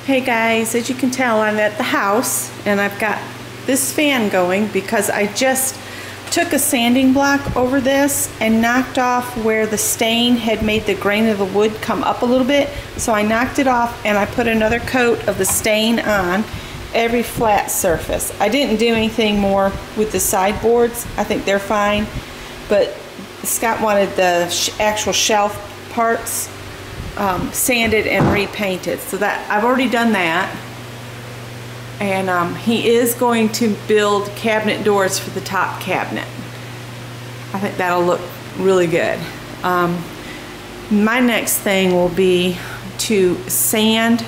Hey guys, as you can tell, I'm at the house and I've got this fan going because I just took a sanding block over this and knocked off where the stain had made the grain of the wood come up a little bit. So I knocked it off and I put another coat of the stain on every flat surface. I didn't do anything more with the sideboards. I think they're fine, but Scott wanted the actual shelf parts sanded and repainted, so that I've already done that. And he is going to build cabinet doors for the top cabinet. I think that'll look really good. My next thing will be to sand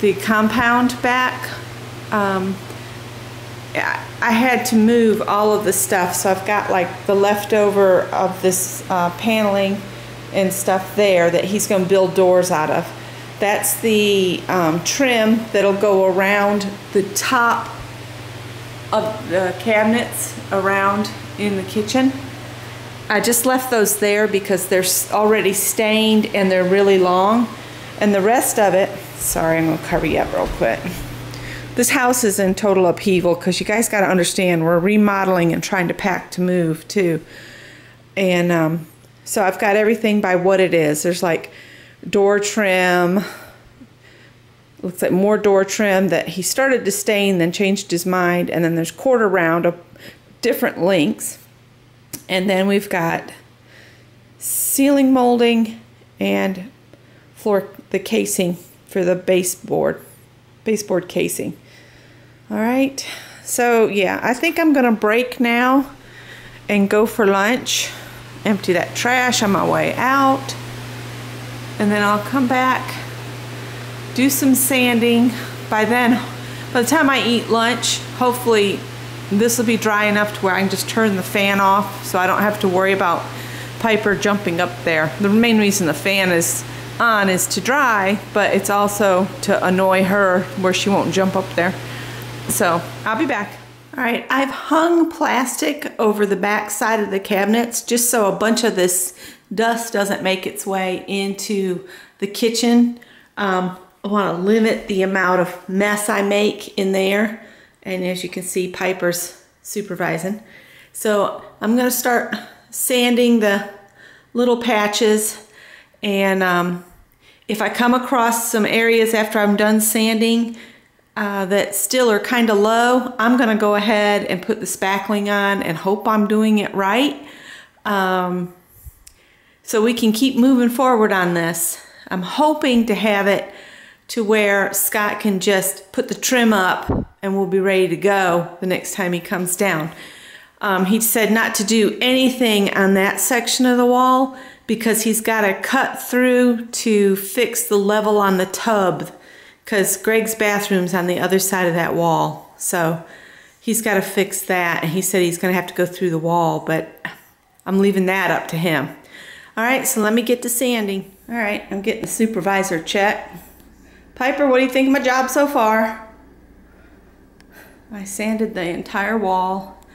the compound back. I had to move all of the stuff, so I've got like the leftover of this paneling and stuff there that he's going to build doors out of. That's the trim that'll go around the top of the cabinets around in the kitchen. I just left those there because they're already stained and they're really long. And the rest of it, sorry, I'm going to cover you up real quick. This house is in total upheaval because you guys got to understand we're remodeling and trying to pack to move too. And so I've got everything by what it is. There's like door trim, looks like more door trim that he started to stain, then changed his mind, and then there's quarter round of different lengths. And then we've got ceiling molding and the casing for the baseboard casing. All right, so yeah, I think I'm gonna break now and go for lunch. Empty that trash on my way out, and then I'll come back, do some sanding. By the time I eat lunch, hopefully this will be dry enough to where I can just turn the fan off so I don't have to worry about Piper jumping up there. The main reason the fan is on is to dry, but it's also to annoy her where she won't jump up there. So I'll be back. All right, I've hung plastic over the back side of the cabinets just so a bunch of this dust doesn't make its way into the kitchen. I want to limit the amount of mess I make in there. And as you can see, Piper's supervising. So I'm going to start sanding the little patches. And if I come across some areas after I'm done sanding that still are kind of low, I'm going to go ahead and put the spackling on and hope I'm doing it right. So we can keep moving forward on this. I'm hoping to have it to where Scott can just put the trim up and we'll be ready to go the next time he comes down. He said not to do anything on that section of the wall because he's got to cut through to fix the level on the tub, because Greg's bathroom's on the other side of that wall. So he's got to fix that, and he said he's going to have to go through the wall, but I'm leaving that up to him. All right, so let me get to sanding. All right, I'm getting the supervisor check. Piper, what do you think of my job so far? I sanded the entire wall.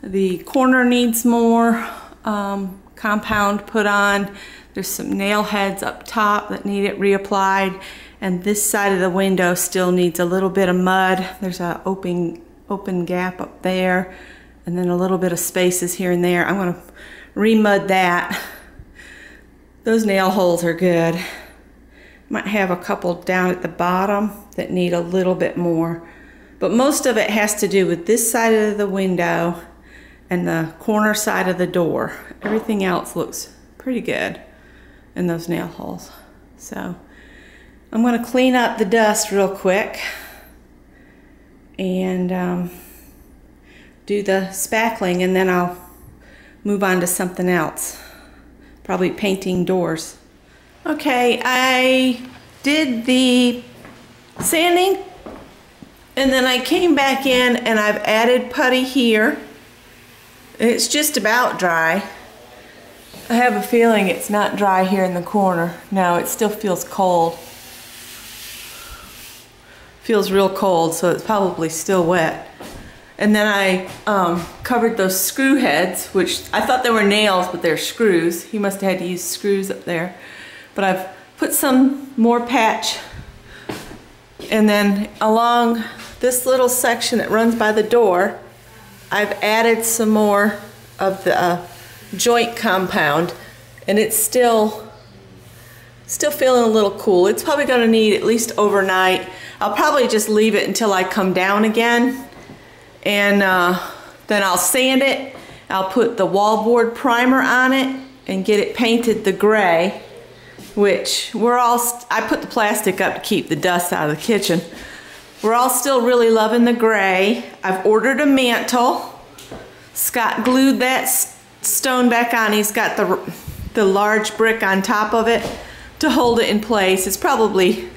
The corner needs more compound put on. There's some nail heads up top that need it reapplied. And this side of the window still needs a little bit of mud. There's an open gap up there, and then a little bit of spaces here and there. I'm gonna re-mud that. Those nail holes are good. Might have a couple down at the bottom that need a little bit more. But most of it has to do with this side of the window and the corner side of the door. Everything else looks pretty good in those nail holes. So I'm going to clean up the dust real quick and do the spackling, and then I'll move on to something else, probably painting doors. Okay, I did the sanding and then I came back in and I've added putty here. It's just about dry. I have a feeling it's not dry here in the corner. No, it still feels cold. Feels real cold, so it's probably still wet. And then I covered those screw heads, which I thought they were nails, but they're screws. He must have had to use screws up there. But I've put some more patch And then along this little section that runs by the door, I've added some more of the joint compound, and it's still feeling a little cool. It's probably going to need at least overnight. I'll probably just leave it until I come down again, and then I'll sand it. I'll put the wallboard primer on it and get it painted the gray, which I put the plastic up to keep the dust out of the kitchen. We're all still really loving the gray. I've ordered a mantle. Scott glued that stone back on. He's got the large brick on top of it to hold it in place. It's probably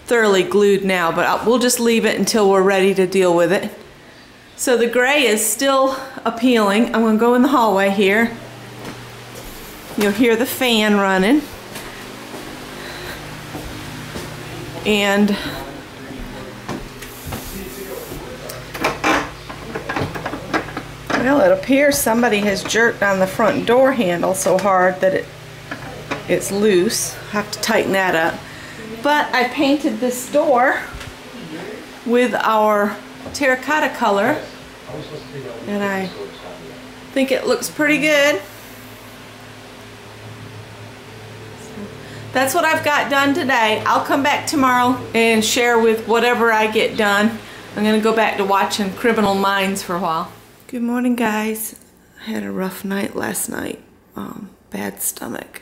thoroughly glued now, but we'll just leave it until we're ready to deal with it. So the gray is still appealing. I'm going to go in the hallway here. You'll hear the fan running. And well, it appears somebody has jerked on the front door handle so hard that it's loose. I have to tighten that up. But I painted this door with our terracotta color, and I think it looks pretty good. That's what I've got done today. I'll come back tomorrow and share with whatever I get done. I'm going to go back to watching Criminal Minds for a while. Good morning, guys. I had a rough night last night. Bad stomach.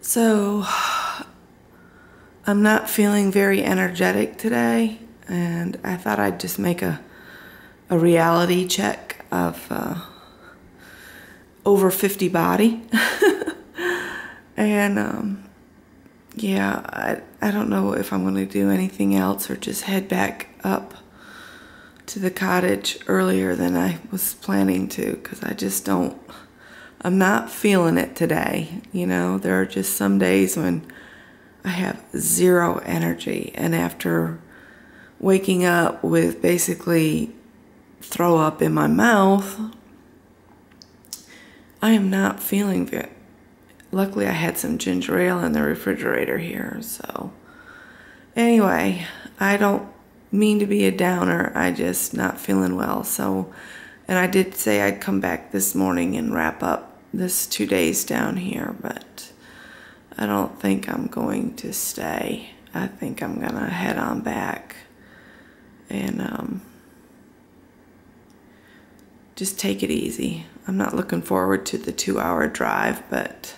So I'm not feeling very energetic today, and I thought I'd just make a reality check of over 50 body. And yeah, I don't know if I'm going to do anything else or just head back up to the cottage earlier than I was planning to, because I'm not feeling it today. You know, there are just some days when I have zero energy, and after waking up with basically throw up in my mouth, I am not feeling good. Luckily, I had some ginger ale in the refrigerator here, so anyway, I don't mean to be a downer. I just not feeling well. So, and I did say I'd come back this morning and wrap up this 2 days down here, but I don't think I'm going to stay. I think I'm gonna head on back and just take it easy. I'm not looking forward to the 2-hour drive, but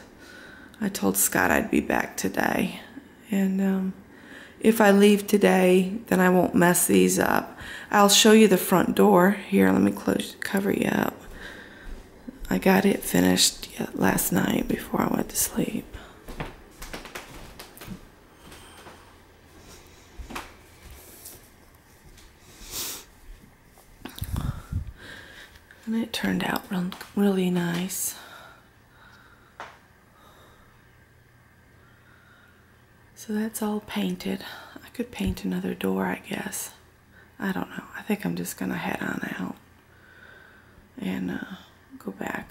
I told Scott I'd be back today. And if I leave today, then I won't mess these up. I'll show you the front door. Here, let me cover you up. I got it finished last night before I went to sleep. And it turned out really nice. So that's all painted. I could paint another door, I guess. I don't know. I think I'm just gonna head on out and go back.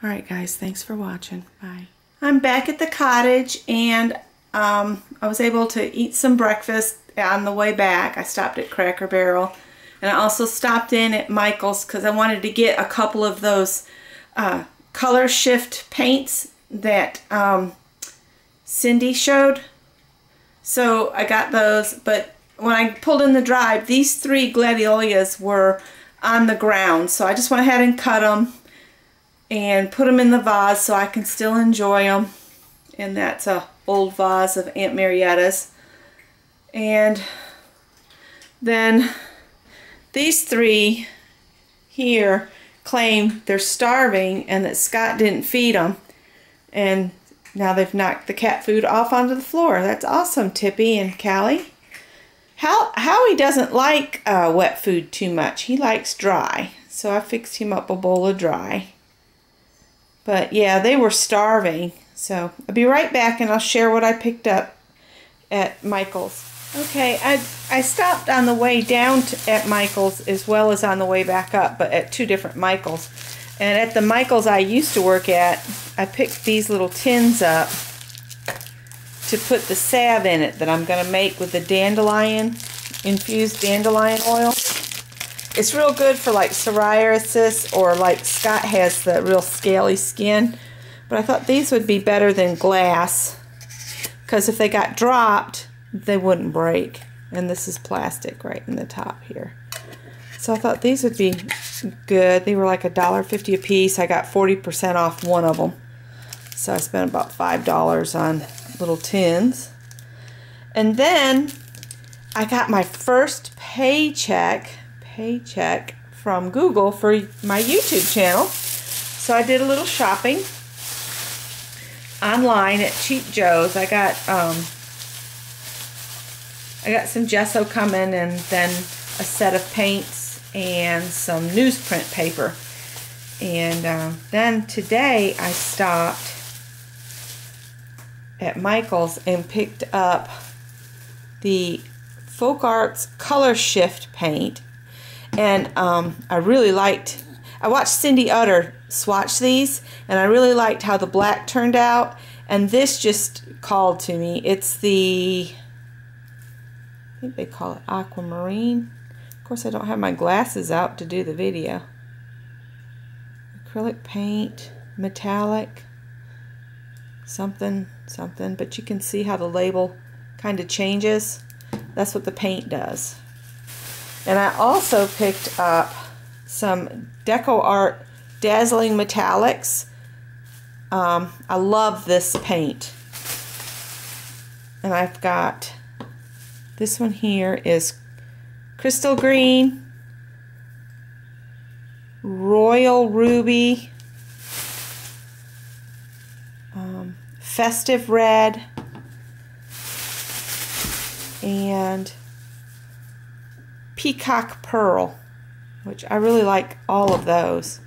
All right, guys, thanks for watching. Bye. I'm back at the cottage, and I was able to eat some breakfast on the way back. I stopped at Cracker Barrel, and I also stopped in at Michael's because I wanted to get a couple of those color shift paints that Cindy showed. So I got those, but when I pulled in the drive, these 3 gladiolus were on the ground, so I just went ahead and cut them and put them in the vase so I can still enjoy them. And that's a old vase of Aunt Marietta's. And then these 3 here claim they're starving and that Scott didn't feed them, and now they've knocked the cat food off onto the floor. That's awesome, Tippy and Callie. Howie doesn't like wet food too much. He likes dry. So I fixed him up a bowl of dry. But yeah, they were starving. So I'll be right back and I'll share what I picked up at Michael's. Okay, I stopped on the way down at Michael's as well as on the way back up, but at 2 different Michael's. And at the Michael's I used to work at, I picked these little tins up. to put the salve in it that I'm going to make with the dandelion, infused dandelion oil. It's real good for like psoriasis, or like Scott has the real scaly skin. But I thought these would be better than glass, because if they got dropped, they wouldn't break. And this is plastic right in the top here. So I thought these would be good. They were like $1.50 a piece. I got 40% off one of them. So I spent about $5 on little tins. And then I got my first paycheck from Google for my YouTube channel. So I did a little shopping online at Cheap Joe's. I got some gesso coming, and then a set of paints and some newsprint paper. And then today I stopped at Michael's and picked up the Folk Arts Color Shift paint. And I really liked, I watched Cindy Utter swatch these, and I really liked how the black turned out. And this just called to me. It's the, I think they call it aquamarine. Of course, I don't have my glasses out to do the video. Acrylic paint, metallic, something, but you can see how the label kind of changes. That's what the paint does. And I also picked up some Deco Art Dazzling Metallics. I love this paint. And I've got, this one here is Crystal Green, Royal Ruby, Festive Red, and Peacock Pearl, which I really like all of those.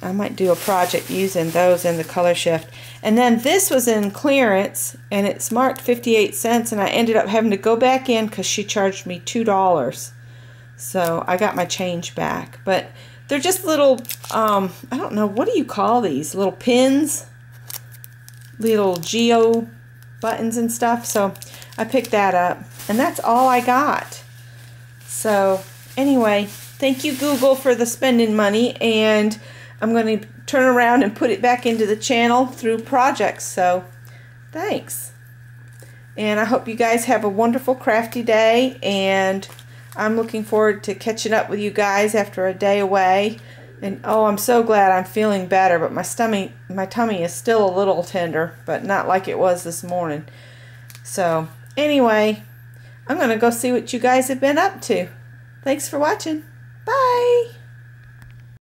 I might do a project using those in the Color Shift. And then this was in clearance, and it's marked 58 cents, and I ended up having to go back in because she charged me $2. So I got my change back. But they're just little, I don't know, what do you call these? Little pins? Little geo buttons and stuff. So I picked that up, and that's all I got. So anyway, thank you Google for the spending money, and I'm going to turn around and put it back into the channel through projects. So thanks. And I hope you guys have a wonderful crafty day, and I'm looking forward to catching up with you guys after a day away. And oh, I'm so glad I'm feeling better, but my tummy is still a little tender, but not like it was this morning. So anyway, I'm going to go see what you guys have been up to. Thanks for watching. Bye.